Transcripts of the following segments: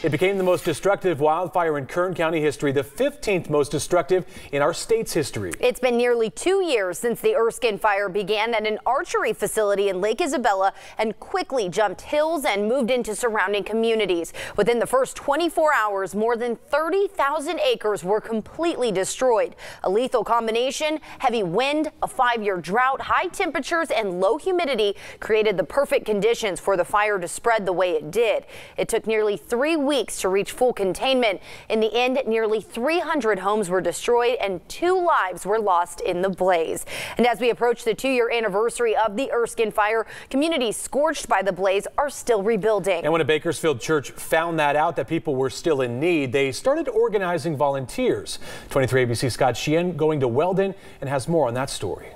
It became the most destructive wildfire in Kern County history, the 15th most destructive in our state's history. It's been nearly 2 years since the Erskine Fire began at an archery facility in Lake Isabella and quickly jumped hills and moved into surrounding communities. Within the first 24 hours, more than 30,000 acres were completely destroyed. A lethal combination, heavy wind, a 5-year drought, high temperatures, and low humidity created the perfect conditions for the fire to spread the way it did. It took nearly 3 weeks to reach full containment. In the end, nearly 300 homes were destroyed and 2 lives were lost in the blaze. And as we approach the 2-year anniversary of the Erskine Fire, communities scorched by the blaze are still rebuilding. And when a Bakersfield church found that out, that people were still in need, they started organizing volunteers. 23 ABC Scott Sheehan going to Weldon and has more on that story.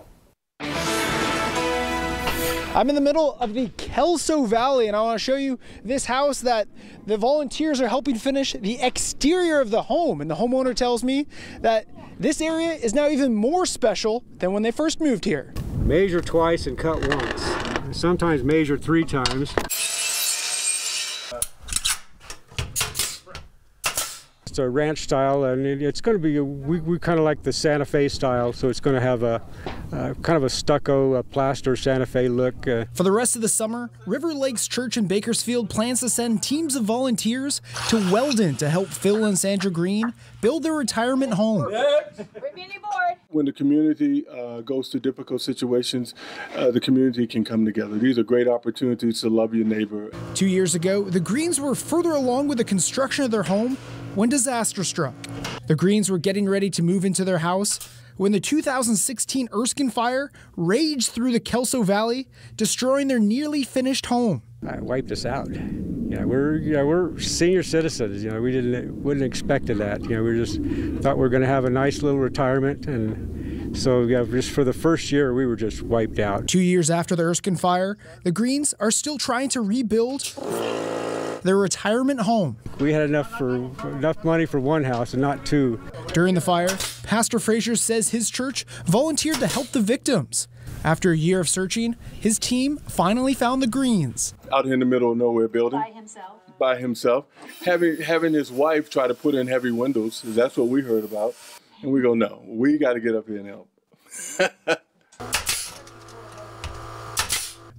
I'm in the middle of the Kelso Valley, and I want to show you this house that the volunteers are helping finish the exterior of the home. And the homeowner tells me that this area is now even more special than when they first moved here. Measure twice and cut once. Sometimes measure 3 times. It's a ranch style, and it's going to be, we kind of like the Santa Fe style, so it's going to have a kind of a stucco, plaster Santa Fe look. For the rest of the summer, River Lakes Church in Bakersfield plans to send teams of volunteers to Weldon to help Phil and Sandra Green build their retirement home. When the community goes through difficult situations, the community can come together. These are great opportunities to love your neighbor. 2 years ago, the Greens were further along with the construction of their home when disaster struck. The Greens were getting ready to move into their house when the 2016 Erskine Fire raged through the Kelso Valley, destroying their nearly finished home. It wiped us out. We're senior citizens. We wouldn't expected that. We just thought we were going to have a nice little retirement, and so just for the first year we were just wiped out. 2 years after the Erskine Fire, the Greens are still trying to rebuild their retirement home. We had enough money for one house and not 2. During the fire, Pastor Frazier says his church volunteered to help the victims. After a year of searching, his team finally found the Greens. Out in the middle of nowhere building. By himself. Having his wife try to put in heavy windows, that's what we heard about. And we go, no, we got to get up here and help.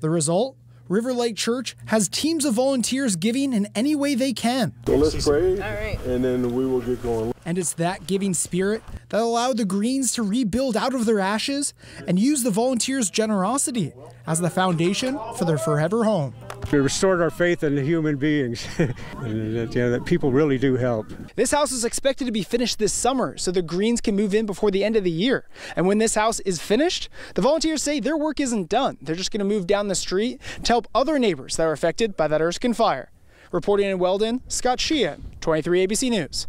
The result? River Lake Church has teams of volunteers giving in any way they can. So let's pray, and then we will get going. And it's that giving spirit that allowed the Greens to rebuild out of their ashes and use the volunteers' generosity as the foundation for their forever home. We restored our faith in human beings, and that people really do help. This house is expected to be finished this summer, so the Greens can move in before the end of the year. And when this house is finished, the volunteers say their work isn't done. They're just going to move down the street to help other neighbors that are affected by that Erskine Fire. Reporting in Weldon, Scott Sheehan, 23 ABC News.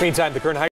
Meantime, the Kern High